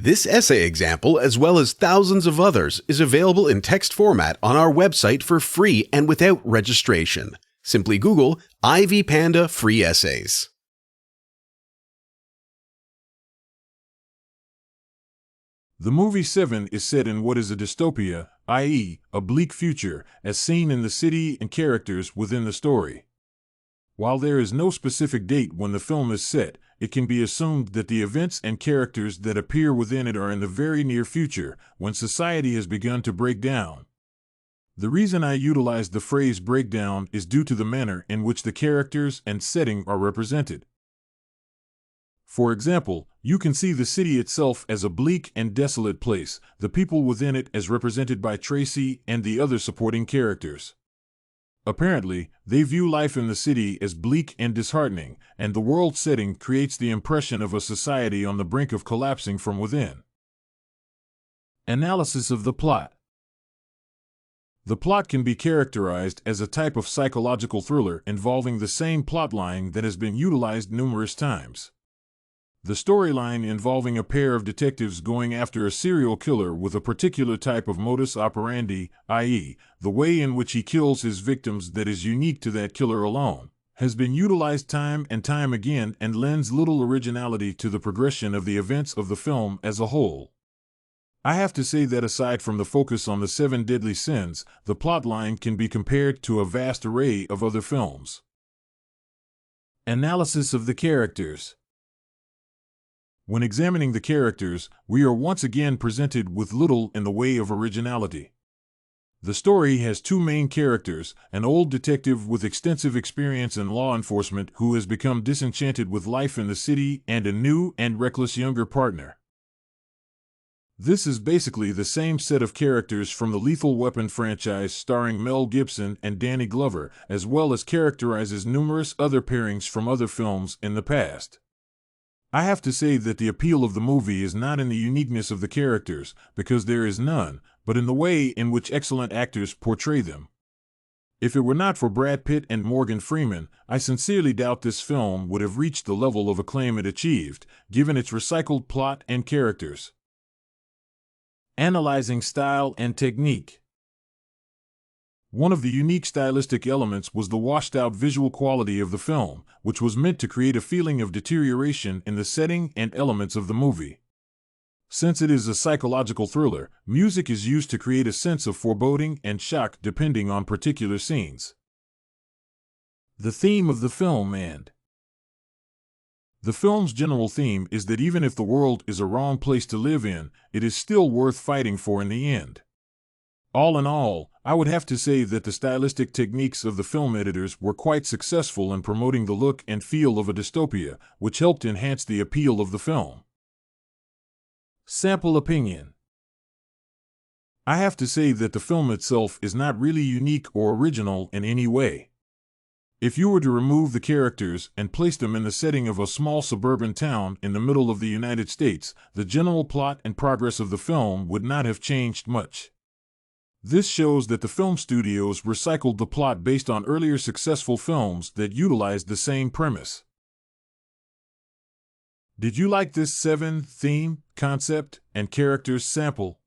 This essay example, as well as thousands of others, is available in text format on our website for free and without registration. Simply Google Ivy Panda Free Essays. The movie Se7en is set in what is a dystopia, i.e., a bleak future, as seen in the city and characters within the story. While there is no specific date when the film is set, it can be assumed that the events and characters that appear within it are in the very near future, when society has begun to break down. The reason I utilize the phrase breakdown is due to the manner in which the characters and setting are represented. For example, you can see the city itself as a bleak and desolate place, the people within it as represented by Tracy and the other supporting characters. Apparently, they view life in the city as bleak and disheartening, and the world setting creates the impression of a society on the brink of collapsing from within. Analysis of the plot. The plot can be characterized as a type of psychological thriller involving the same plotline that has been utilized numerous times. The storyline involving a pair of detectives going after a serial killer with a particular type of modus operandi, i.e., the way in which he kills his victims that is unique to that killer alone, has been utilized time and time again and lends little originality to the progression of the events of the film as a whole. I have to say that aside from the focus on the 7 deadly sins, the plotline can be compared to a vast array of other films. Analysis of the characters. When examining the characters, we are once again presented with little in the way of originality. The story has 2 main characters, an old detective with extensive experience in law enforcement who has become disenchanted with life in the city, and a new and reckless younger partner. This is basically the same set of characters from the Lethal Weapon franchise starring Mel Gibson and Danny Glover, as well as characterizes numerous other pairings from other films in the past. I have to say that the appeal of the movie is not in the uniqueness of the characters, because there is none, but in the way in which excellent actors portray them. If it were not for Brad Pitt and Morgan Freeman, I sincerely doubt this film would have reached the level of acclaim it achieved, given its recycled plot and characters. Analyzing style and technique. One of the unique stylistic elements was the washed-out visual quality of the film, which was meant to create a feeling of deterioration in the setting and elements of the movie. Since it is a psychological thriller, music is used to create a sense of foreboding and shock depending on particular scenes. The theme of the film and the film's general theme is that even if the world is a wrong place to live in, it is still worth fighting for in the end. All in all, I would have to say that the stylistic techniques of the film editors were quite successful in promoting the look and feel of a dystopia, which helped enhance the appeal of the film. Sample opinion. I have to say that the film itself is not really unique or original in any way. If you were to remove the characters and place them in the setting of a small suburban town in the middle of the United States, the general plot and progress of the film would not have changed much. This shows that the film studios recycled the plot based on earlier successful films that utilized the same premise. Did you like this 7 theme, concept, and characters sample?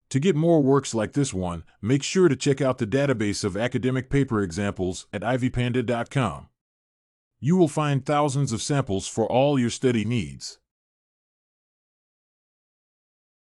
To get more works like this one, make sure to check out the database of academic paper examples at ivypanda.com. You will find thousands of samples for all your study needs.